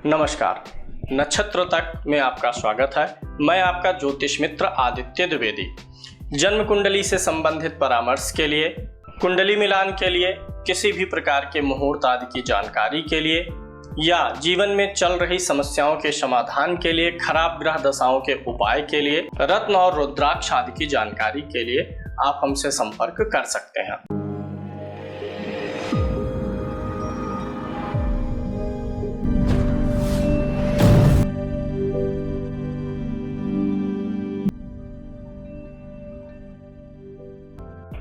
नमस्कार। नक्षत्र तक में आपका स्वागत है। मैं आपका ज्योतिष मित्र आदित्य द्विवेदी। जन्म कुंडली से संबंधित परामर्श के लिए, कुंडली मिलान के लिए, किसी भी प्रकार के मुहूर्त आदि की जानकारी के लिए या जीवन में चल रही समस्याओं के समाधान के लिए, खराब ग्रह दशाओं के उपाय के लिए, रत्न और रुद्राक्ष आदि की जानकारी के लिए आप हमसे संपर्क कर सकते हैं।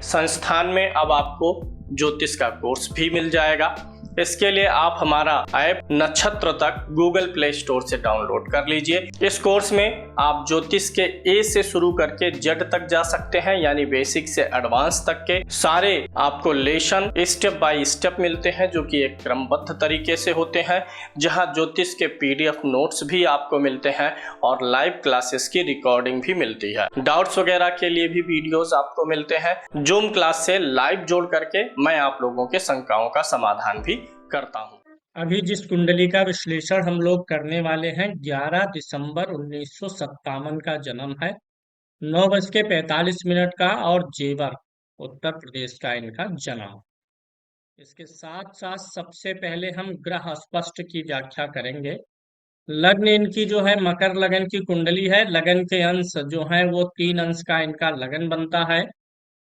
संस्थान में अब आपको ज्योतिष का कोर्स भी मिल जाएगा। इसके लिए आप हमारा ऐप नक्षत्र तक गूगल प्ले स्टोर से डाउनलोड कर लीजिए। इस कोर्स में आप ज्योतिष के ए से शुरू करके जेड तक जा सकते हैं, यानी बेसिक से एडवांस तक के सारे आपको लेसन स्टेप बाय स्टेप मिलते हैं, जो कि एक क्रमबद्ध तरीके से होते हैं, जहां ज्योतिष के पीडीएफ नोट्स भी आपको मिलते हैं और लाइव क्लासेस की रिकॉर्डिंग भी मिलती है। डाउट्स वगैरह के लिए भी वीडियोस आपको मिलते हैं। जूम क्लास से लाइव जोड़ करके मैं आप लोगों के शंकाओं का समाधान भी करता हूं। अभी जिस कुंडली का विश्लेषण हम लोग करने वाले हैं, 11 दिसंबर 1957 का जन्म है, 9:45 का, और जेवर उत्तर प्रदेश का इनका जन्म। इसके साथ साथ सबसे पहले हम ग्रह स्पष्ट की व्याख्या करेंगे। लग्न इनकी जो है मकर लगन की कुंडली है। लगन के अंश जो है वो 3 अंश का इनका लगन बनता है।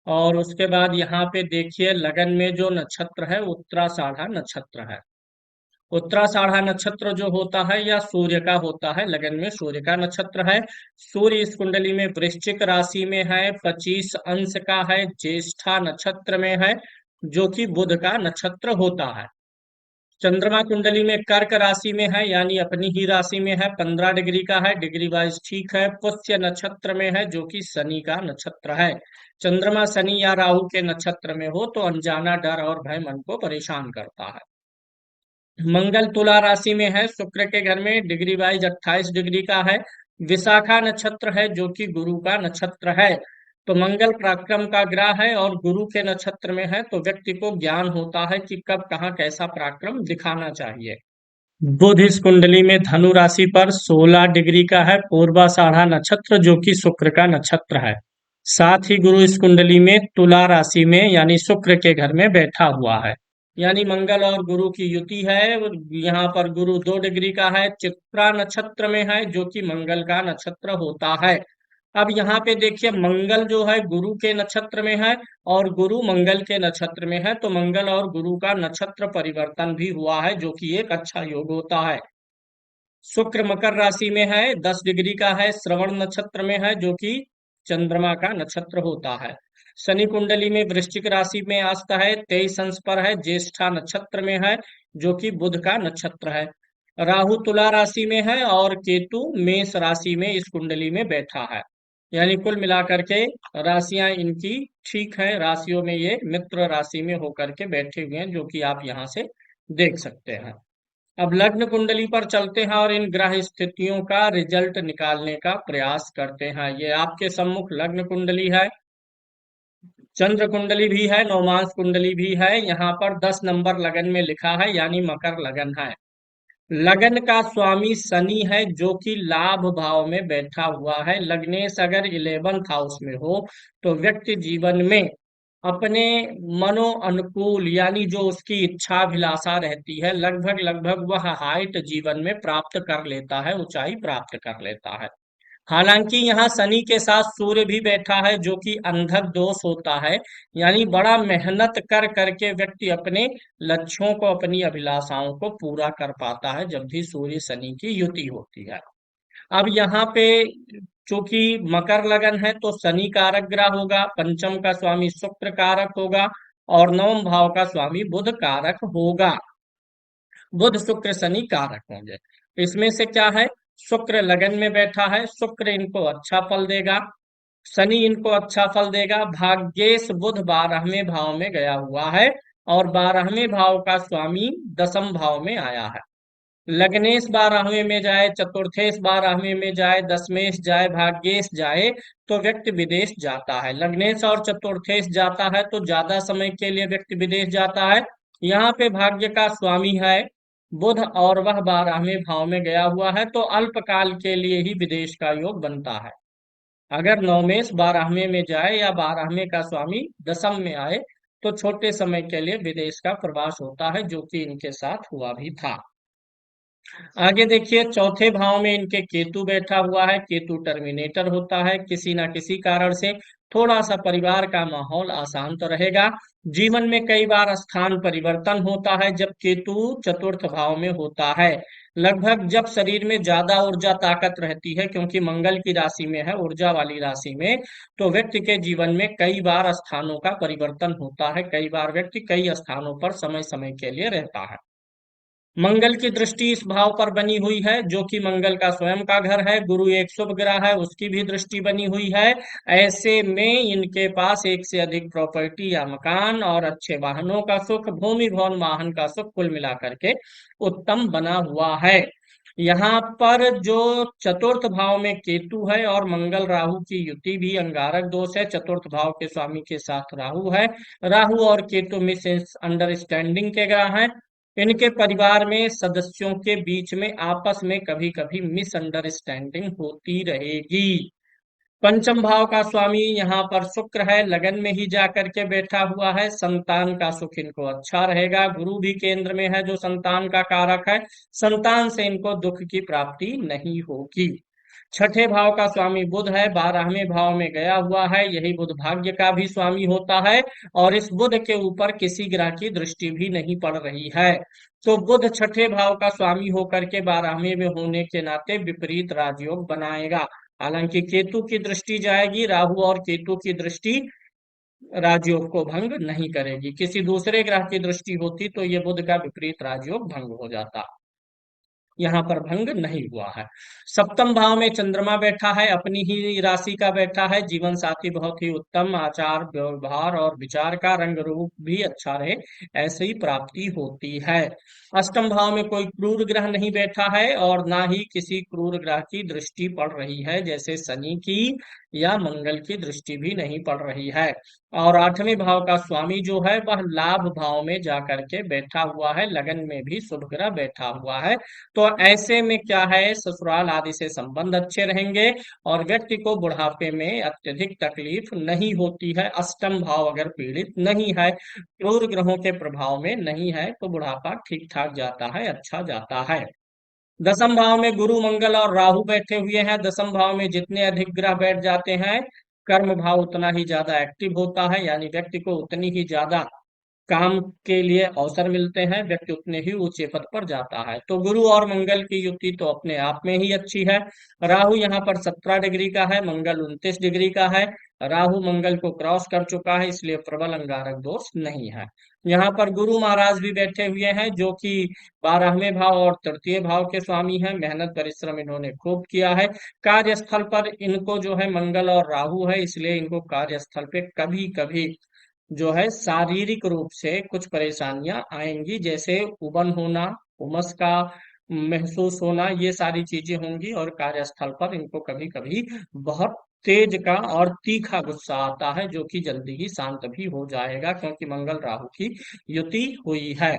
और उसके बाद यहाँ पे देखिए, लगन में जो नक्षत्र है उत्तराषाढ़ा नक्षत्र है। उत्तराषाढ़ा नक्षत्र जो होता है या सूर्य का होता है, लगन में सूर्य का नक्षत्र है। सूर्य इस कुंडली में वृश्चिक राशि में है, 25 अंश का है, ज्येष्ठा नक्षत्र में है, जो कि बुध का नक्षत्र होता है। चंद्रमा कुंडली में कर्क राशि में है, यानी अपनी ही राशि में है, 15 डिग्री का है, डिग्री वाइज ठीक है। पुष्य नक्षत्र में है, जो कि शनि का नक्षत्र है। चंद्रमा शनि या राहु के नक्षत्र में हो तो अनजाना डर और भय मन को परेशान करता है। मंगल तुला राशि में है, शुक्र के घर में, डिग्री वाइज 28 डिग्री का है। विशाखा नक्षत्र है, जो कि गुरु का नक्षत्र है। तो मंगल पराक्रम का ग्रह है और गुरु के नक्षत्र में है, तो व्यक्ति को ज्ञान होता है कि कब कहाँ कैसा पराक्रम दिखाना चाहिए। बुध इस कुंडली में धनु राशि पर 16 डिग्री का है, पूर्वाषाढ़ा नक्षत्र, जो कि शुक्र का नक्षत्र है। साथ ही गुरु इस कुंडली में तुला राशि में यानी शुक्र के घर में बैठा हुआ है, यानी मंगल और गुरु की युति है। यहाँ पर गुरु 2 डिग्री का है, चित्रा नक्षत्र में है, जो कि मंगल का नक्षत्र होता है। अब यहाँ पे देखिए, मंगल जो है गुरु के नक्षत्र में है और गुरु मंगल के नक्षत्र में है, तो मंगल और गुरु का नक्षत्र परिवर्तन भी हुआ है, जो कि एक अच्छा योग होता है। शुक्र मकर राशि में है, 10 डिग्री का है, श्रवण नक्षत्र में है, जो कि चंद्रमा का नक्षत्र होता है। शनि कुंडली में वृश्चिक राशि में आस्था है, 23 अंश पर है, ज्येष्ठा नक्षत्र में है, जो कि बुध का नक्षत्र है। राहु तुला राशि में है और केतु मेष राशि में इस कुंडली में बैठा है। यानी कुल मिलाकर के राशियां इनकी ठीक है, राशियों में ये मित्र राशि में होकर के बैठे हुए हैं, जो कि आप यहाँ से देख सकते हैं। अब लग्न कुंडली पर चलते हैं और इन ग्रह स्थितियों का रिजल्ट निकालने का प्रयास करते हैं। ये आपके सम्मुख लग्न कुंडली है, चंद्र कुंडली भी है, नवमांश कुंडली भी है। यहाँ पर 10 नंबर लगन में लिखा है, यानी मकर लगन है। लगन का स्वामी शनि है, जो कि लाभ भाव में बैठा हुआ है। लग्नेश अगर 11th हाउस में हो तो व्यक्ति जीवन में अपने मनो अनुकूल, यानी जो उसकी इच्छाभिलाषा रहती है, लगभग लगभग वह हाइट जीवन में प्राप्त कर लेता है, ऊंचाई प्राप्त कर लेता है। हालांकि यहाँ शनि के साथ सूर्य भी बैठा है, जो कि अंधक दोष होता है, यानी बड़ा मेहनत कर करके व्यक्ति अपने लक्ष्यों को, अपनी अभिलाषाओं को पूरा कर पाता है, जब भी सूर्य शनि की युति होती है। अब यहाँ पे चूंकि मकर लगन है तो शनि कारक ग्रह होगा, पंचम का स्वामी शुक्र कारक होगा और नवम भाव का स्वामी बुध कारक होगा। बुध शुक्र शनि कारक होंगे। इसमें से क्या है, शुक्र लगन में बैठा है, शुक्र इनको अच्छा फल देगा, शनि इनको अच्छा फल देगा। भाग्येश बुध 12वें भाव में गया हुआ है और 12वें भाव का स्वामी 10म भाव में आया है। लग्नेश 12वें में जाए, चतुर्थेश 12वें में जाए, दशमेश जाए, भाग्येश जाए, तो व्यक्ति विदेश जाता है। लग्नेश और चतुर्थेश जाता है तो ज्यादा समय के लिए व्यक्ति विदेश जाता है। यहाँ पे भाग्य का स्वामी है बुध और वह 12वें भाव में गया हुआ है, तो अल्पकाल के लिए ही विदेश का योग बनता है। अगर नवमेश 12वें में जाए या 12वें का स्वामी दशम में आए तो छोटे समय के लिए विदेश का प्रवास होता है, जो कि इनके साथ हुआ भी था। आगे देखिए, चौथे भाव में इनके केतु बैठा हुआ है। केतु टर्मिनेटर होता है, किसी ना किसी कारण से थोड़ा सा परिवार का माहौल अशांत रहेगा। जीवन में कई बार स्थान परिवर्तन होता है जब केतु चतुर्थ भाव में होता है। लगभग जब शरीर में ज्यादा ऊर्जा ताकत रहती है, क्योंकि मंगल की राशि में है, ऊर्जा वाली राशि में, तो व्यक्ति के जीवन में कई बार स्थानों का परिवर्तन होता है। कई बार व्यक्ति कई स्थानों पर समय समय के लिए रहता है। मंगल की दृष्टि इस भाव पर बनी हुई है, जो कि मंगल का स्वयं का घर है। गुरु एक शुभ ग्रह है, उसकी भी दृष्टि बनी हुई है। ऐसे में इनके पास एक से अधिक प्रॉपर्टी या मकान और अच्छे वाहनों का सुख, भूमि भवन वाहन का सुख, कुल मिलाकर के उत्तम बना हुआ है। यहाँ पर जो चतुर्थ भाव में केतु है और मंगल राहु की युति भी अंगारक दोष है। चतुर्थ भाव के स्वामी के साथ राहु है। राहु और केतु मिस अंडरस्टैंडिंग के ग्रह हैं। इनके परिवार में सदस्यों के बीच में आपस में कभी कभी मिसअंडरस्टैंडिंग होती रहेगी। पंचम भाव का स्वामी यहाँ पर शुक्र है, लगन में ही जाकर के बैठा हुआ है। संतान का सुख इनको अच्छा रहेगा। गुरु भी केंद्र में है, जो संतान का कारक है। संतान से इनको दुख की प्राप्ति नहीं होगी। छठे भाव का स्वामी बुध है, 12वें भाव में गया हुआ है। यही बुध भाग्य का भी स्वामी होता है, और इस बुध के ऊपर किसी ग्रह की दृष्टि भी नहीं पड़ रही है। तो बुध छठे भाव का स्वामी होकर के 12वें में होने के नाते विपरीत राजयोग बनाएगा। हालांकि केतु की दृष्टि जाएगी, राहु और केतु की दृष्टि राजयोग को भंग नहीं करेगी। किसी दूसरे ग्रह की दृष्टि होती तो ये बुध का विपरीत राजयोग भंग हो जाता। यहाँ पर भंग नहीं हुआ है। सप्तम भाव में चंद्रमा बैठा है, अपनी ही राशि का बैठा है। जीवन साथी बहुत ही उत्तम, आचार व्यवहार और विचार का रंग रूप भी अच्छा रहे, ऐसी ही प्राप्ति होती है। अष्टम भाव में कोई क्रूर ग्रह नहीं बैठा है, और ना ही किसी क्रूर ग्रह की दृष्टि पड़ रही है, जैसे शनि की या मंगल की दृष्टि भी नहीं पड़ रही है। और आठवें भाव का स्वामी जो है वह लाभ भाव में जाकर के बैठा हुआ है, लगन में भी शुभ ग्रह बैठा हुआ है। तो ऐसे में क्या है, ससुराल आदि से संबंध अच्छे रहेंगे, और व्यक्ति को बुढ़ापे में अत्यधिक तकलीफ नहीं होती है। अष्टम भाव अगर पीड़ित नहीं है, क्रूर ग्रहों के प्रभाव में नहीं है, तो बुढ़ापा ठीक ठाक जाता है, अच्छा जाता है। दसम भाव में गुरु मंगल और राहु बैठे हुए हैं। दसम भाव में जितने अधिक ग्रह बैठ जाते हैं, कर्म भाव उतना ही ज्यादा एक्टिव होता है, यानी व्यक्ति को उतनी ही ज्यादा काम के लिए अवसर मिलते हैं, व्यक्ति उतने ही ऊंचे पद पर जाता है। तो गुरु और मंगल की युति तो अपने आप में ही अच्छी है। राहु यहाँ पर 17 डिग्री का है, मंगल 29 डिग्री का है। राहु मंगल को क्रॉस कर चुका है, इसलिए प्रबल अंगारक दोष नहीं है। यहाँ पर गुरु महाराज भी बैठे हुए हैं, जो कि 12वें भाव और तृतीय भाव के स्वामी हैं। मेहनत परिश्रम इन्होंने खूब किया है। कार्यस्थल पर इनको जो है मंगल और राहु है, इसलिए इनको कार्यस्थल पे कभी कभी जो है शारीरिक रूप से कुछ परेशानियां आएंगी, जैसे उबन होना, उमस का महसूस होना, ये सारी चीजें होंगी। और कार्यस्थल पर इनको कभी कभी बहुत तेज का और तीखा गुस्सा आता है, जो कि जल्दी ही शांत भी हो जाएगा, क्योंकि मंगल राहु की युति हुई है।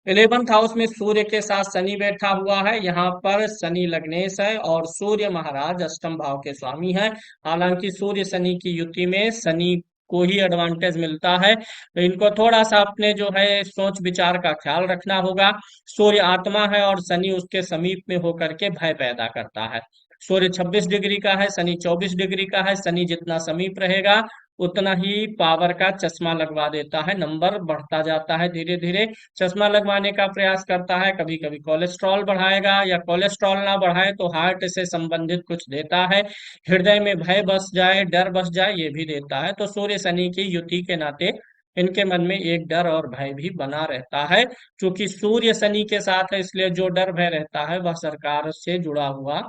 11th हाउस में सूर्य के साथ शनि बैठा हुआ है। यहाँ पर शनि लग्नेश है, और सूर्य महाराज अष्टम भाव के स्वामी है। हालांकि सूर्य शनि की युति में शनि को ही एडवांटेज मिलता है, तो इनको थोड़ा सा अपने जो है सोच विचार का ख्याल रखना होगा। सूर्य आत्मा है, और शनि उसके समीप में होकर के भय पैदा करता है। सूर्य 26 डिग्री का है, शनि 24 डिग्री का है। शनि जितना समीप रहेगा, उतना ही पावर का चश्मा लगवा देता है, नंबर बढ़ता जाता है धीरे धीरे। चश्मा लगवाने का प्रयास करता है, कभी कभी कोलेस्ट्रॉल बढ़ाएगा, या कोलेस्ट्रॉल ना बढ़ाए तो हार्ट से संबंधित कुछ देता है। हृदय में भय बस जाए, डर बस जाए, ये भी देता है। तो सूर्य शनि की युति के नाते इनके मन में एक डर और भय भी बना रहता है। क्योंकि सूर्य शनि के साथ है, इसलिए जो डर भय रहता है वह सरकार से जुड़ा हुआ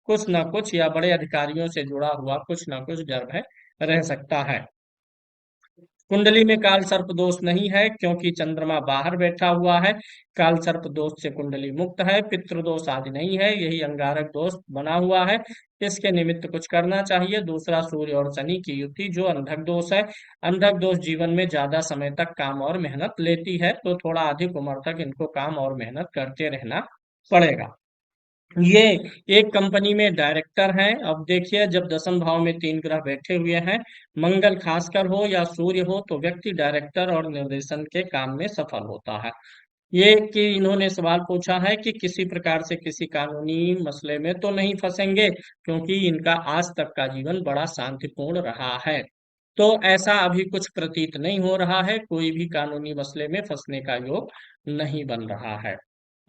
कुछ ना कुछ, या बड़े अधिकारियों से जुड़ा हुआ कुछ ना कुछ डर भय रह सकता है। कुंडली में काल सर्प दोष नहीं है क्योंकि चंद्रमा बाहर बैठा हुआ है। काल सर्प दोष से कुंडली मुक्त है। पितृ दोष आदि नहीं है, यही अंगारक दोष बना हुआ है। इसके निमित्त कुछ करना चाहिए। दूसरा, सूर्य और शनि की युति जो अंधक दोष है। अंधक दोष जीवन में ज्यादा समय तक काम और मेहनत लेती है, तो थोड़ा अधिक उम्र तक इनको काम और मेहनत करते रहना पड़ेगा। ये एक कंपनी में डायरेक्टर हैं। अब देखिए, जब दसम भाव में 3 ग्रह बैठे हुए हैं, मंगल खासकर हो या सूर्य हो, तो व्यक्ति डायरेक्टर और निर्देशन के काम में सफल होता है। ये कि इन्होंने सवाल पूछा है कि किसी प्रकार से किसी कानूनी मसले में तो नहीं फंसेंगे, क्योंकि इनका आज तक का जीवन बड़ा शांतिपूर्ण रहा है। तो ऐसा अभी कुछ प्रतीत नहीं हो रहा है, कोई भी कानूनी मसले में फंसने का योग नहीं बन रहा है।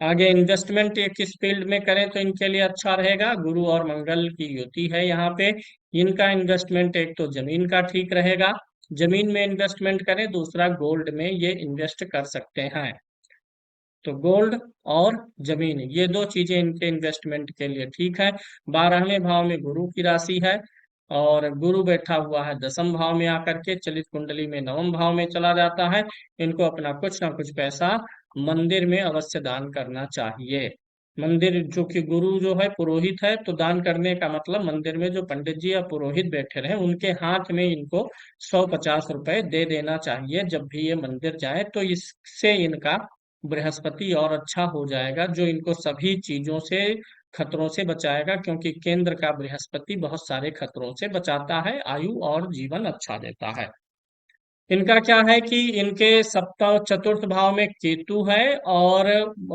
आगे, इन्वेस्टमेंट ये किस फील्ड में करें तो इनके लिए अच्छा रहेगा। गुरु और मंगल की युति है यहाँ पे। इनका इन्वेस्टमेंट एक तो जमीन का ठीक रहेगा, जमीन में इन्वेस्टमेंट करें। दूसरा, गोल्ड में ये इन्वेस्ट कर सकते हैं। तो गोल्ड और जमीन, ये दो चीजें इनके इन्वेस्टमेंट के लिए ठीक है। 12वें भाव में गुरु की राशि है, और गुरु बैठा हुआ है दसम भाव में आकर के, चलित कुंडली में नवम भाव में चला जाता है। इनको अपना कुछ ना कुछ पैसा मंदिर में अवश्य दान करना चाहिए। मंदिर, जो कि गुरु जो है पुरोहित है, तो दान करने का मतलब मंदिर में जो पंडित जी या पुरोहित बैठे रहे उनके हाथ में इनको 150 रुपए दे देना चाहिए जब भी ये मंदिर जाए। तो इससे इनका बृहस्पति और अच्छा हो जाएगा, जो इनको सभी चीजों से, खतरों से बचाएगा, क्योंकि केंद्र का बृहस्पति बहुत सारे खतरों से बचाता है, आयु और जीवन अच्छा देता है। इनका क्या है कि इनके सप्तम चतुर्थ भाव में केतु है, और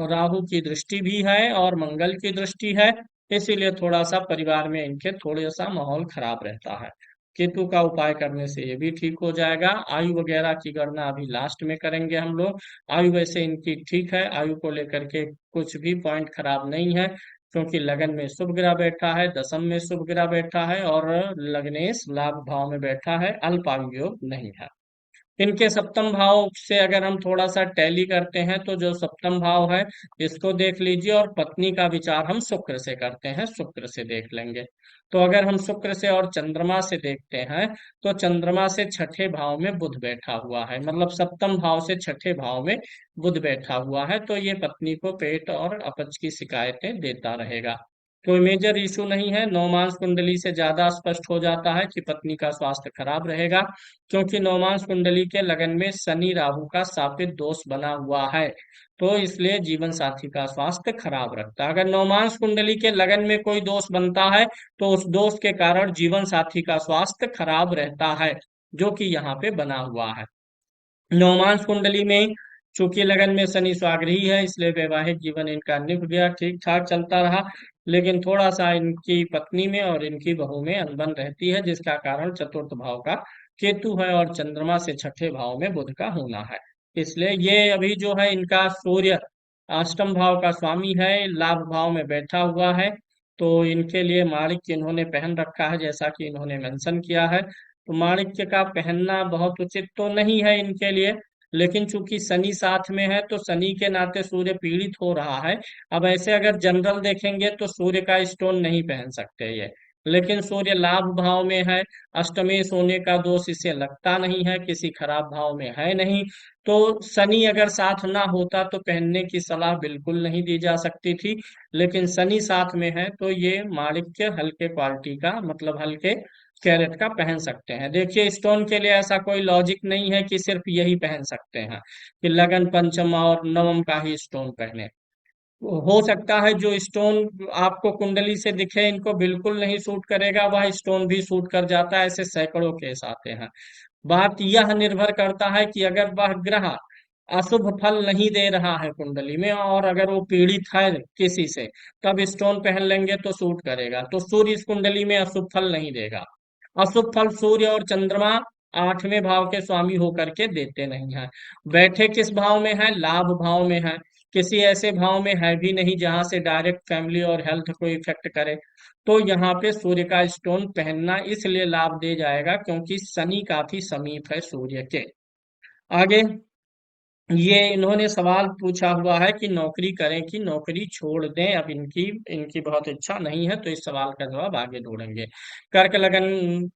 राहु की दृष्टि भी है, और मंगल की दृष्टि है। इसीलिए थोड़ा सा परिवार में इनके थोड़ा सा माहौल खराब रहता है। केतु का उपाय करने से ये भी ठीक हो जाएगा। आयु वगैरह की गणना अभी लास्ट में करेंगे हम लोग। आयु वैसे इनकी ठीक है, आयु को लेकर के कुछ भी पॉइंट खराब नहीं है, क्योंकि लगन में शुभ ग्रह बैठा है, दसम में शुभ ग्रह बैठा है, और लग्नेश लाभ भाव में बैठा है, अल्प आयु योग नहीं है। इनके सप्तम भाव से अगर हम थोड़ा सा टैली करते हैं, तो जो सप्तम भाव है इसको देख लीजिए, और पत्नी का विचार हम शुक्र से करते हैं, शुक्र से देख लेंगे। तो अगर हम शुक्र से और चंद्रमा से देखते हैं, तो चंद्रमा से छठे भाव में बुध बैठा हुआ है, मतलब सप्तम भाव से छठे भाव में बुध बैठा हुआ है। तो ये पत्नी को पेट और अपच की शिकायतें देता रहेगा। कोई मेजर इशू नहीं है। नौमांस कुंडली से ज्यादा स्पष्ट हो जाता है कि पत्नी का स्वास्थ्य खराब रहेगा, क्योंकि नौमांस कुंडली के लगन में शनि राहु का सापेक्ष दोष बना हुआ है, तो इसलिए जीवन साथी का स्वास्थ्य खराब रखता है। अगर नौमांस कुंडली के लगन में कोई दोष बनता है, तो उस दोष के कारण जीवन साथी का स्वास्थ्य खराब रहता है, जो कि यहाँ पे बना हुआ है। नौमांस कुंडली में चूंकि लगन में शनि स्वाग्रही है, इसलिए वैवाहिक जीवन इनका निभ गया, ठीक ठाक चलता रहा। लेकिन थोड़ा सा इनकी पत्नी में और इनकी बहू में अनबन रहती है, जिसका कारण चतुर्थ भाव का केतु है, और चंद्रमा से छठे भाव में बुध का होना है। इसलिए ये अभी जो है इनका सूर्य अष्टम भाव का स्वामी है, लाभ भाव में बैठा हुआ है। तो इनके लिए माणिक्य इन्होंने पहन रखा है, जैसा कि इन्होंने मेंशन किया है। तो माणिक्य का पहनना बहुत उचित तो नहीं है इनके लिए, लेकिन चूंकि शनि साथ में है, तो शनि के नाते सूर्य पीड़ित हो रहा है। अब ऐसे अगर जनरल देखेंगे तो सूर्य का स्टोन नहीं पहन सकते ये, लेकिन सूर्य लाभ भाव में है, अष्टमेश होने का दोष इसे लगता नहीं है, किसी खराब भाव में है नहीं। तो शनि अगर साथ ना होता तो पहनने की सलाह बिल्कुल नहीं दी जा सकती थी, लेकिन शनि साथ में है, तो ये माणिक्य हल्के क्वालिटी का, मतलब हल्के कैरेट का पहन सकते हैं। देखिए, स्टोन के लिए ऐसा कोई लॉजिक नहीं है कि सिर्फ यही पहन सकते हैं, कि लगन पंचम और नवम का ही स्टोन पहने। हो सकता है जो स्टोन आपको कुंडली से दिखे इनको बिल्कुल नहीं सूट करेगा, वह स्टोन भी सूट कर जाता है, ऐसे सैकड़ों केस आते हैं। बात यह निर्भर करता है कि अगर वह ग्रह अशुभ फल नहीं दे रहा है कुंडली में, और अगर वो पीड़ित है किसी से, तब स्टोन पहन लेंगे तो सूट करेगा। तो सूर्य इस कुंडली में अशुभ फल नहीं देगा। अशुभ फल सूर्य और चंद्रमा 8वें भाव के स्वामी होकर के देते नहीं है। बैठे किस भाव में है? लाभ भाव में है। किसी ऐसे भाव में है भी नहीं जहां से डायरेक्ट फैमिली और हेल्थ को इफेक्ट करे। तो यहाँ पे सूर्य का स्टोन पहनना इसलिए लाभ दे जाएगा क्योंकि शनि काफी समीप है सूर्य के। आगे, ये इन्होंने सवाल पूछा हुआ है कि नौकरी करें कि नौकरी छोड़ दें। अब इनकी इनकी बहुत इच्छा नहीं है, तो इस सवाल का जवाब आगे ढूंढेंगे। कर्क लगन,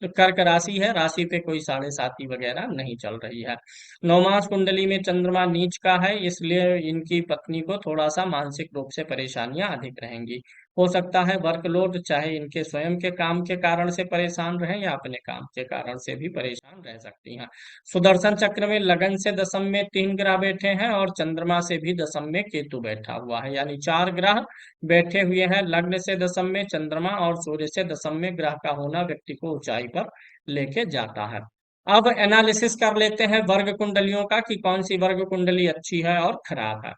कर्क राशि है, राशि पे कोई साढ़े साती वगैरह नहीं चल रही है। नौमास कुंडली में चंद्रमा नीच का है, इसलिए इनकी पत्नी को थोड़ा सा मानसिक रूप से परेशानियां अधिक रहेंगी। हो सकता है वर्कलोड, चाहे इनके स्वयं के काम के कारण से परेशान रहे या अपने काम के कारण से भी परेशान रह सकती हैं। सुदर्शन चक्र में लगन से दशम में 3 ग्रह बैठे हैं और चंद्रमा से भी दशम में केतु बैठा हुआ है, यानी 4 ग्रह बैठे हुए हैं। लग्न से दशम में चंद्रमा और सूर्य से दशम में ग्रह का होना व्यक्ति को ऊंचाई पर लेके जाता है। अब एनालिसिस कर लेते हैं वर्ग कुंडलियों का कि कौन सी वर्ग कुंडली अच्छी है और खराब है।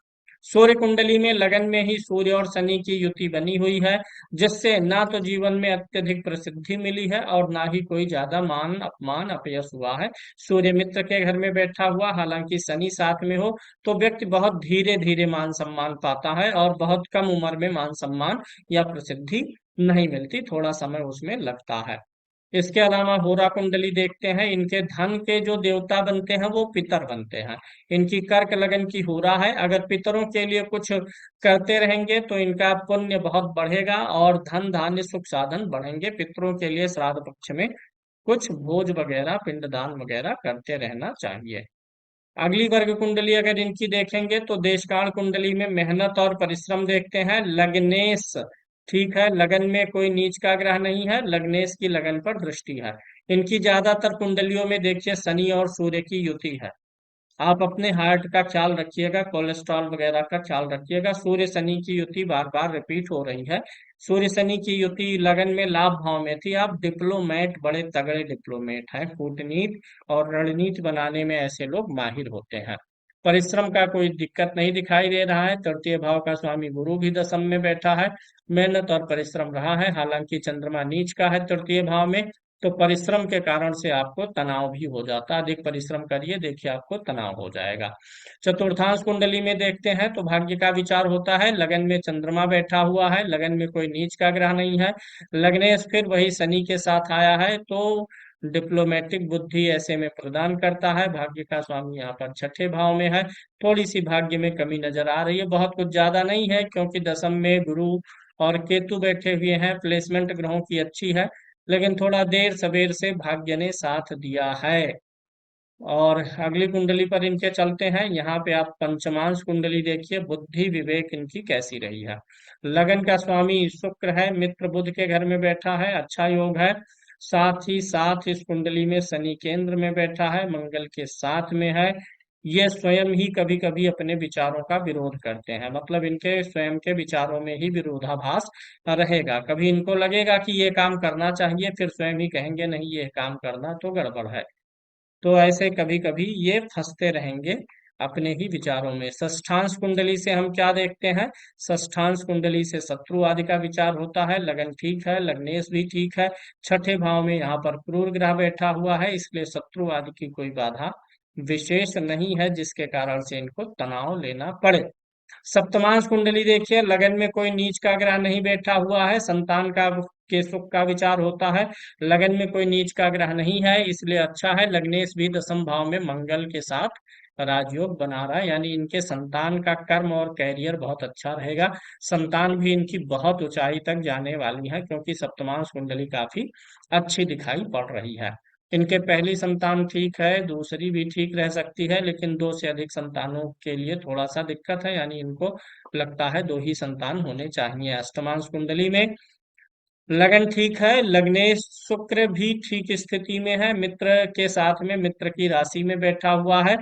सूर्य कुंडली में लगन में ही सूर्य और शनि की युति बनी हुई है, जिससे ना तो जीवन में अत्यधिक प्रसिद्धि मिली है और ना ही कोई ज्यादा मान अपमान अपयश हुआ है। सूर्य मित्र के घर में बैठा हुआ, हालांकि शनि साथ में हो तो व्यक्ति बहुत धीरे धीरे मान सम्मान पाता है और बहुत कम उम्र में मान सम्मान या प्रसिद्धि नहीं मिलती, थोड़ा समय उसमें लगता है। इसके अलावा होरा कुंडली देखते हैं, इनके धन के जो देवता बनते हैं वो पितर बनते हैं। इनकी कर्क लगन की होरा है, अगर पितरों के लिए कुछ करते रहेंगे तो इनका पुण्य बहुत बढ़ेगा और धन धान्य सुख साधन बढ़ेंगे। पितरों के लिए श्राद्ध पक्ष में कुछ भोज वगैरह पिंडदान वगैरह करते रहना चाहिए। अगली वर्ग कुंडली अगर इनकी देखेंगे तो देशकाल कुंडली में मेहनत और परिश्रम देखते हैं। लग्नेश ठीक है, लगन में कोई नीच का ग्रह नहीं है, लग्नेश की लगन पर दृष्टि है। इनकी ज्यादातर कुंडलियों में देखिए शनि और सूर्य की युति है। आप अपने हार्ट का ख्याल रखिएगा, कोलेस्ट्रॉल वगैरह का ख्याल रखिएगा। सूर्य शनि की युति बार बार रिपीट हो रही है। सूर्य शनि की युति लगन में लाभ भाव में थी। आप डिप्लोमेट, बड़े तगड़े डिप्लोमेट हैं, कूटनीति और रणनीति बनाने में ऐसे लोग माहिर होते हैं। परिश्रम का कोई दिक्कत नहीं दिखाई दे रहा है। तृतीय भाव का स्वामी गुरु भी दशम में बैठा है, मेहनत और परिश्रम रहा है। हालांकि चंद्रमा नीच का है तृतीय भाव में, तो परिश्रम के कारण से आपको तनाव भी हो जाता है। अधिक परिश्रम करिए, देखिए आपको तनाव हो जाएगा। चतुर्थांश कुंडली में देखते हैं तो भाग्य का विचार होता है। लगन में चंद्रमा बैठा हुआ है, लगन में कोई नीच का ग्रह नहीं है। लग्नेश फिर वही शनि के साथ आया है, तो डिप्लोमेटिक बुद्धि ऐसे में प्रदान करता है। भाग्य का स्वामी यहाँ पर छठे भाव में है। थोड़ी सी भाग्य में कमी नजर आ रही है, बहुत कुछ ज्यादा नहीं है, क्योंकि दशम में गुरु और केतु बैठे हुए हैं। प्लेसमेंट ग्रहों की अच्छी है, लेकिन थोड़ा देर सवेर से भाग्य ने साथ दिया है। और अगली कुंडली पर इनके चलते हैं। यहाँ पे आप पंचमांश कुंडली देखिए, बुद्धि विवेक इनकी कैसी रही है। लगन का स्वामी शुक्र है, मित्र बुध के घर में बैठा है, अच्छा योग है। साथ ही साथ इस कुंडली में शनि केंद्र में बैठा है, मंगल के साथ में है। ये स्वयं ही कभी कभी अपने विचारों का विरोध करते हैं, मतलब इनके स्वयं के विचारों में ही विरोधाभास रहेगा। कभी इनको लगेगा कि ये काम करना चाहिए, फिर स्वयं ही कहेंगे नहीं ये काम करना तो गड़बड़ है। तो ऐसे कभी कभी ये फंसते रहेंगे अपने ही विचारों में। षष्ठांश कुंडली से हम क्या देखते हैं? षष्ठांश कुंडली से शत्रु आदि का विचार होता है। लगन ठीक है, लग्नेश भी ठीक है। छठे भाव में यहाँ पर क्रूर ग्रह बैठा हुआ है, इसलिए शत्रु आदि की कोई बाधा विशेष नहीं है जिसके कारण से इनको तनाव लेना पड़े। सप्तमांश कुंडली देखिए, लगन में कोई नीच का ग्रह नहीं बैठा हुआ है, संतान का के सुख का विचार होता है। लगन में कोई नीच का ग्रह नहीं है, इसलिए अच्छा है। लग्नेश भी दशम भाव में मंगल के साथ राजयोग बना रहा है, यानी इनके संतान का कर्म और कैरियर बहुत अच्छा रहेगा। संतान भी इनकी बहुत ऊंचाई तक जाने वाली है, क्योंकि सप्तमांश कुंडली काफी अच्छी दिखाई पड़ रही है। इनके पहली संतान ठीक है, दूसरी भी ठीक रह सकती है, लेकिन 2 से अधिक संतानों के लिए थोड़ा सा दिक्कत है, यानी इनको लगता है 2 ही संतान होने चाहिए। अष्टमांश कुंडली में लगन ठीक है, लग्नेश शुक्र भी ठीक स्थिति में है, मित्र के साथ में, मित्र की राशि में बैठा हुआ है।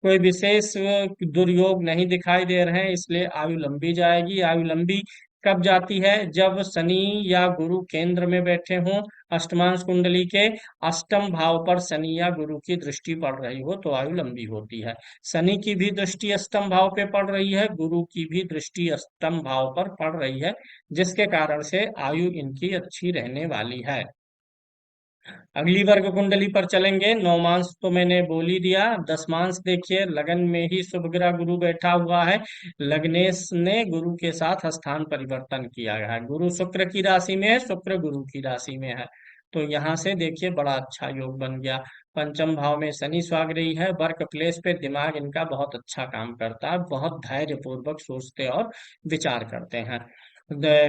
कोई विशेष दुर्योग नहीं दिखाई दे रहे हैं, इसलिए आयु लंबी जाएगी। आयु लंबी कब जाती है? जब शनि या गुरु केंद्र में बैठे हों। अष्टमांश कुंडली के अष्टम भाव पर शनि या गुरु की दृष्टि पड़ रही हो तो आयु लंबी होती है। शनि की भी दृष्टि अष्टम भाव पे पड़ रही है, गुरु की भी दृष्टि अष्टम भाव पर पड़ रही है, जिसके कारण से आयु इनकी अच्छी रहने वाली है। अगली वर्ग कुंडली पर चलेंगे। नौमांश तो मैंने बोल ही दिया। दसमांश देखिए, लगन में ही शुभ ग्रह गुरु बैठा हुआ है। लग्नेश ने गुरु के साथ स्थान परिवर्तन किया है, गुरु शुक्र की राशि में है, शुक्र गुरु की राशि में है। तो यहाँ से देखिए बड़ा अच्छा योग बन गया। पंचम भाव में शनि स्वाग्रही है, वर्क प्लेस पे दिमाग इनका बहुत अच्छा काम करता है, बहुत धैर्य पूर्वक सोचते और विचार करते हैं।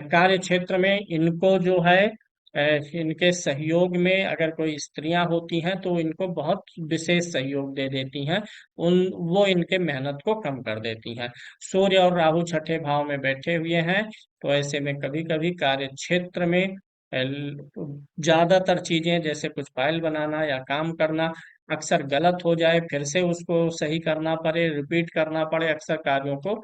कार्य क्षेत्र में इनको जो है इनके सहयोग में अगर कोई स्त्रियां होती हैं तो इनको बहुत विशेष सहयोग दे देती हैं, उन वो इनके मेहनत को कम कर देती हैं। सूर्य और राहु छठे भाव में बैठे हुए हैं, तो ऐसे में कभी कभी कार्य क्षेत्र में ज्यादातर चीजें जैसे कुछ फाइल बनाना या काम करना अक्सर गलत हो जाए, फिर से उसको सही करना पड़े, रिपीट करना पड़े, अक्सर कार्यों को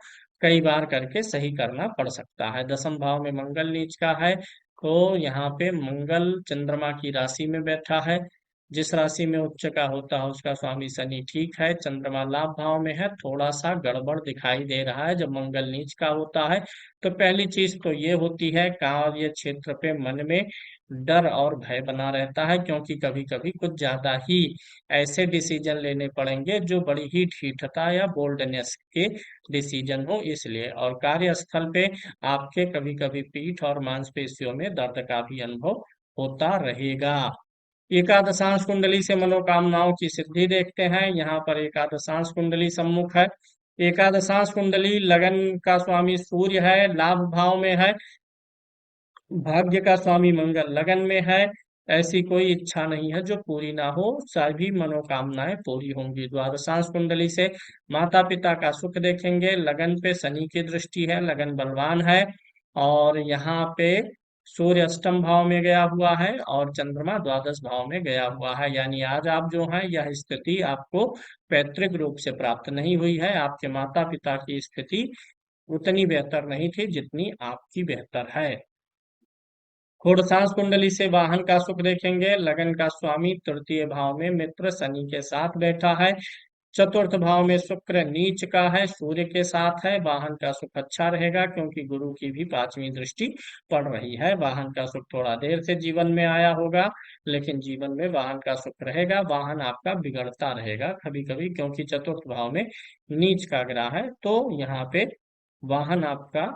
कई बार करके सही करना पड़ सकता है। दसम भाव में मंगल नीच का है, तो यहाँ पे मंगल चंद्रमा की राशि में बैठा है। जिस राशि में उच्च का होता है उसका स्वामी शनि ठीक है, चंद्रमा लाभ भाव में है, थोड़ा सा गड़बड़ दिखाई दे रहा है जब मंगल नीच का होता है। तो पहली चीज तो ये होती है कार्य क्षेत्र पे मन में डर और भय बना रहता है, क्योंकि कभी कभी कुछ ज्यादा ही ऐसे डिसीजन लेने पड़ेंगे जो बड़ी ही ढीठता या बोल्डनेस के डिसीजन हो, इसलिए। और कार्यस्थल पे आपके कभी कभी पीठ और मांसपेशियों में दर्द का भी अनुभव होता रहेगा। एकादशांश कुंडली से मनोकामनाओं की सिद्धि देखते हैं। यहाँ पर एकादशांश कुंडली सम्मुख है। एकादशांश कुंडली लगन का स्वामी सूर्य है, लाभ भाव में है, भाग्य का स्वामी मंगल लगन में है। ऐसी कोई इच्छा नहीं है जो पूरी ना हो, सभी मनोकामनाएं पूरी होंगी। द्वादशांश कुंडली से माता पिता का सुख देखेंगे। लगन पे शनि की दृष्टि है, लगन बलवान है। और यहाँ पे सूर्य अष्टम भाव में गया हुआ है और चंद्रमा द्वादश भाव में गया हुआ है, यानी आज आप जो है यह स्थिति आपको पैतृक रूप से प्राप्त नहीं हुई है। आपके माता पिता की स्थिति उतनी बेहतर नहीं थी जितनी आपकी बेहतर है। घोड़सास कुंडली से वाहन का सुख देखेंगे। लगन का स्वामी तृतीय भाव में मित्र शनि के साथ बैठा है। चतुर्थ भाव में शुक्र नीच का है, सूर्य के साथ है। वाहन का सुख अच्छा रहेगा क्योंकि गुरु की भी पांचवी दृष्टि पड़ रही है। वाहन का सुख थोड़ा देर से जीवन में आया होगा, लेकिन जीवन में वाहन का सुख रहेगा। वाहन आपका बिगड़ता रहेगा कभी कभी, क्योंकि चतुर्थ भाव में नीच का ग्रह है, तो यहाँ पे वाहन आपका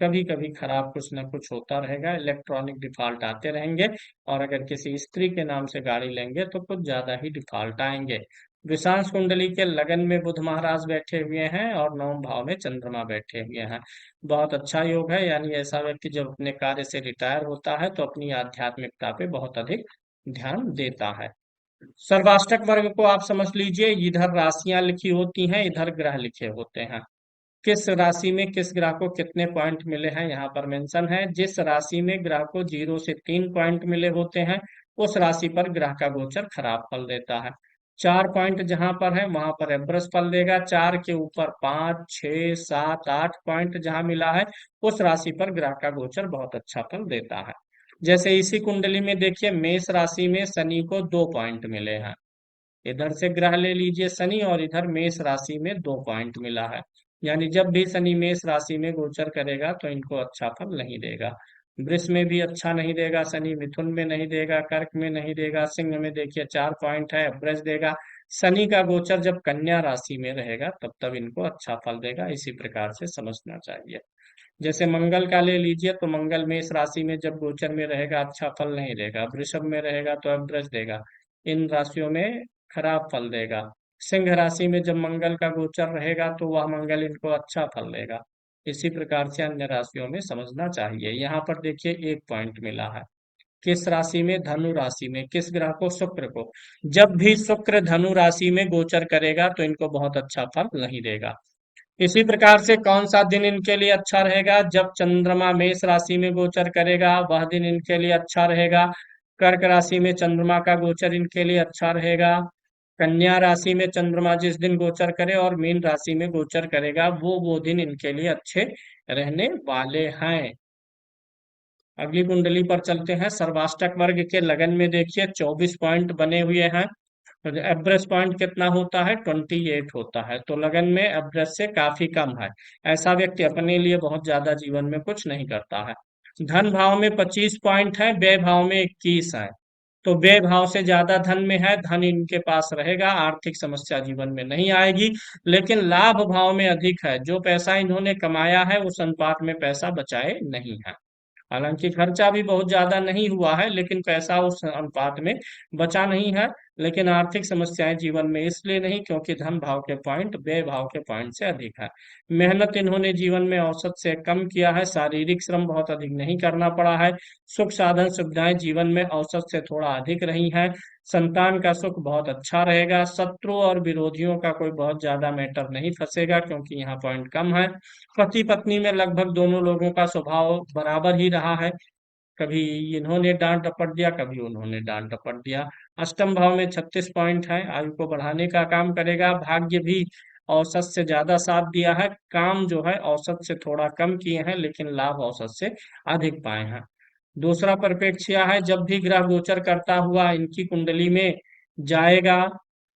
कभी कभी खराब कुछ ना कुछ होता रहेगा, इलेक्ट्रॉनिक डिफॉल्ट आते रहेंगे। और अगर किसी स्त्री के नाम से गाड़ी लेंगे तो कुछ ज्यादा ही डिफॉल्ट आएंगे। विषांश कुंडली के लगन में बुध महाराज बैठे हुए हैं और नवम भाव में चंद्रमा बैठे हुए हैं। बहुत अच्छा योग है, यानी ऐसा व्यक्ति जब अपने कार्य से रिटायर होता है तो अपनी आध्यात्मिकता पे बहुत अधिक ध्यान देता है। सर्वाष्टक वर्ग को आप समझ लीजिए, इधर राशियां लिखी होती हैं, इधर ग्रह लिखे होते हैं। किस राशि में किस ग्रह को कितने पॉइंट मिले हैं यहाँ पर मेंशन है। जिस राशि में ग्रह को 0 से 3 पॉइंट मिले होते हैं उस राशि पर ग्रह का गोचर खराब फल देता है। 4 पॉइंट जहां पर है वहां पर एवरेज फल देगा। 4 के ऊपर 5, 6, 7, 8 पॉइंट जहां मिला है उस राशि पर ग्रह का गोचर बहुत अच्छा फल देता है। जैसे इसी कुंडली में देखिए मेष राशि में शनि को 2 पॉइंट मिले हैं। इधर से ग्रह ले लीजिए शनि और इधर मेष राशि में 2 पॉइंट मिला है, यानी जब भी शनि मेष राशि में गोचर करेगा तो इनको अच्छा फल नहीं देगा। वृष में भी अच्छा नहीं देगा शनि, मिथुन में नहीं देगा, कर्क में नहीं देगा, सिंह में देखिए 4 पॉइंट है, वृष देगा। शनि का गोचर जब कन्या राशि में रहेगा तब तब इनको अच्छा फल देगा, इसी प्रकार से समझना चाहिए। जैसे मंगल का ले लीजिए तो मंगल मेष राशि में जब गोचर में रहेगा अच्छा फल नहीं देगा, वृषभ में रहेगा तो अवृष देगा, इन राशियों में खराब फल देगा। सिंह राशि में जब मंगल का गोचर रहेगा तो वह मंगल इनको अच्छा फल देगा। इसी प्रकार से अन्य राशियों में समझना चाहिए। यहाँ पर देखिए 1 पॉइंट मिला है, किस राशि में, धनु राशि में, किस ग्रह को, शुक्र को। जब भी शुक्र धनु राशि में गोचर करेगा तो इनको बहुत अच्छा फल नहीं देगा। इसी प्रकार से कौन सा दिन इनके लिए अच्छा रहेगा, जब चंद्रमा मेष राशि में गोचर करेगा वह दिन इनके लिए अच्छा रहेगा। कर्क राशि में चंद्रमा का गोचर इनके लिए अच्छा रहेगा। कन्या राशि में चंद्रमा जिस दिन गोचर करे और मीन राशि में गोचर करेगा वो दिन इनके लिए अच्छे रहने वाले हैं। अगली कुंडली पर चलते हैं। सर्वाष्टक वर्ग के लगन में देखिए 24 पॉइंट बने हुए हैं। तो एवरेज पॉइंट कितना होता है, 28 होता है, तो लगन में एवरेज से काफी कम है। ऐसा व्यक्ति अपने लिए बहुत ज्यादा जीवन में कुछ नहीं करता है। धन भाव में 25 पॉइंट है, व्यय भाव में 21 है, तो व्यय भाव से ज्यादा धन में है, धन इनके पास रहेगा, आर्थिक समस्या जीवन में नहीं आएगी। लेकिन लाभ भाव में अधिक है, जो पैसा इन्होंने कमाया है उस अनुपात में पैसा बचाए नहीं है। हालांकि खर्चा भी बहुत ज्यादा नहीं हुआ है, लेकिन पैसा उस अनुपात में बचा नहीं है। लेकिन आर्थिक समस्याएं जीवन में इसलिए नहीं क्योंकि धन भाव के पॉइंट व्यय भाव के पॉइंट से अधिक है। मेहनत इन्होंने जीवन में औसत से कम किया है, शारीरिक श्रम बहुत अधिक नहीं करना पड़ा है। सुख साधन सुविधाएं जीवन में औसत से थोड़ा अधिक रही हैं। संतान का सुख बहुत अच्छा रहेगा। शत्रु और विरोधियों का कोई बहुत ज्यादा मैटर नहीं फंसेगा क्योंकि यहाँ पॉइंट कम है। पति पत्नी में लगभग दोनों लोगों का स्वभाव बराबर ही रहा है। कभी इन्होंने डांट डपट दिया, कभी उन्होंने डांट डपट दिया। अष्टम भाव में 36 पॉइंट है, आयु को बढ़ाने का काम करेगा। भाग्य भी औसत से ज्यादा साथ दिया है। काम जो है औसत से थोड़ा कम किए हैं, लेकिन लाभ औसत से अधिक पाए हैं। दूसरा परिप्रेक्ष्य है, जब भी ग्रह गोचर करता हुआ इनकी कुंडली में जाएगा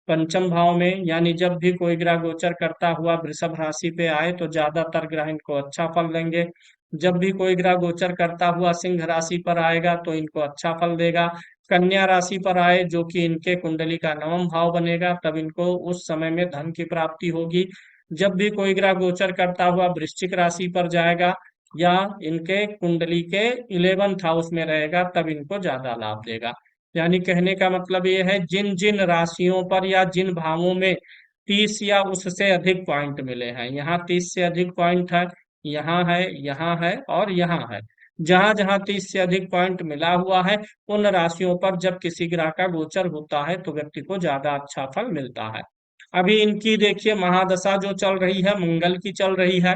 पंचम भाव में, यानी जब भी कोई ग्रह गोचर करता हुआ वृषभ राशि पे आए तो ज्यादातर ग्रह इनको अच्छा फल देंगे। जब भी कोई ग्रह गोचर करता हुआ सिंह राशि पर आएगा तो इनको अच्छा फल देगा। कन्या राशि पर आए जो कि इनके कुंडली का नवम भाव बनेगा, तब इनको उस समय में धन की प्राप्ति होगी। जब भी कोई ग्रह गोचर करता हुआ वृश्चिक राशि पर जाएगा या इनके कुंडली के 11th हाउस में रहेगा, तब इनको ज्यादा लाभ देगा। यानी कहने का मतलब ये है, जिन जिन राशियों पर या जिन भावों में 30 या उससे अधिक पॉइंट मिले हैं, यहाँ 30 से अधिक पॉइंट है, यहाँ है और यहाँ है। जहां जहां 30 से अधिक पॉइंट मिला हुआ है, उन राशियों पर जब किसी ग्रह का गोचर होता है तो व्यक्ति को ज्यादा अच्छा फल मिलता है। अभी इनकी देखिए महादशा जो चल रही है, मंगल की चल रही है।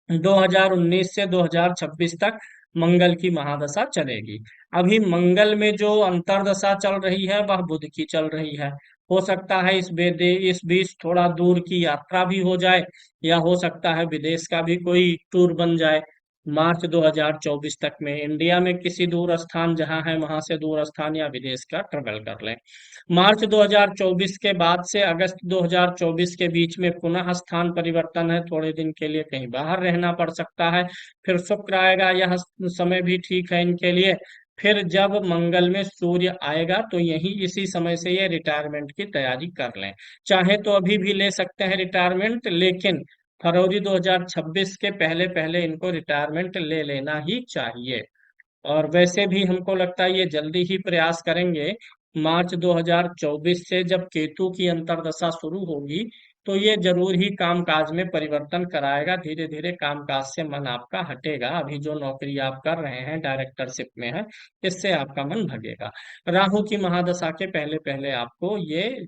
2019 से 2026 तक मंगल की महादशा चलेगी। अभी मंगल में जो अंतर्दशा चल रही है वह बुध की चल रही है। हो सकता है इस बीच थोड़ा दूर की यात्रा भी हो जाए, या हो सकता है विदेश का भी कोई टूर बन जाए। मार्च 2024 तक में इंडिया में किसी दूर स्थान जहां है वहां से दूर स्थान या विदेश का ट्रेवल कर लें। मार्च 2024 के बाद से अगस्त 2024 के बीच में पुनः स्थान परिवर्तन है, थोड़े दिन के लिए कहीं बाहर रहना पड़ सकता है। फिर शुक्र आएगा, यह समय भी ठीक है इनके लिए। फिर जब मंगल में सूर्य आएगा तो यही इसी समय से ये रिटायरमेंट की तैयारी कर लें। चाहे तो अभी भी ले सकते हैं रिटायरमेंट, लेकिन फरवरी 2026 के पहले पहले इनको रिटायरमेंट ले लेना ही चाहिए। और वैसे भी हमको लगता है ये जल्दी ही प्रयास करेंगे। मार्च 2024 से जब केतु की अंतर्दशा शुरू होगी तो ये जरूर ही कामकाज में परिवर्तन कराएगा। धीरे धीरे कामकाज से मन आपका हटेगा। अभी जो नौकरी आप कर रहे हैं, डायरेक्टरशिप में है, इससे आपका मन भगेगा। राहु की महादशा के पहले पहले आपको ये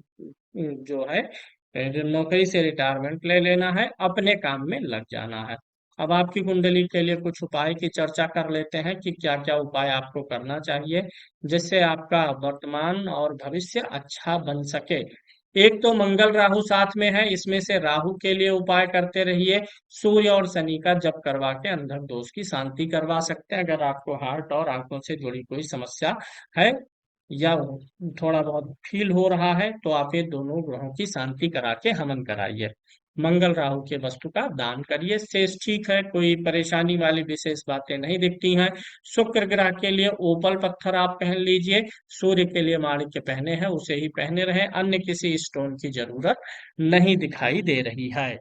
जो है नौकरी से रिटायरमेंट ले लेना है, अपने काम में लग जाना है। अब आपकी कुंडली के लिए कुछ उपाय की चर्चा कर लेते हैं कि क्या क्या उपाय आपको करना चाहिए जिससे आपका वर्तमान और भविष्य अच्छा बन सके। एक तो मंगल राहु साथ में है, इसमें से राहु के लिए उपाय करते रहिए। सूर्य और शनि का जप करवा के अंधक दोष की शांति करवा सकते हैं। अगर आपको हार्ट और आंखों से जुड़ी कोई समस्या है या थोड़ा बहुत फील हो रहा है तो आप ये दोनों ग्रहों की शांति करा के हवन कराइए। मंगल राहु के वस्तु का दान करिए, शेष ठीक है, कोई परेशानी वाली विशेष बातें नहीं दिखती हैं। शुक्र ग्रह के लिए ओपल पत्थर आप पहन लीजिए। सूर्य के लिए माणिक्य पहने हैं, उसे ही पहने रहे, अन्य किसी स्टोन की जरूरत नहीं दिखाई दे रही है।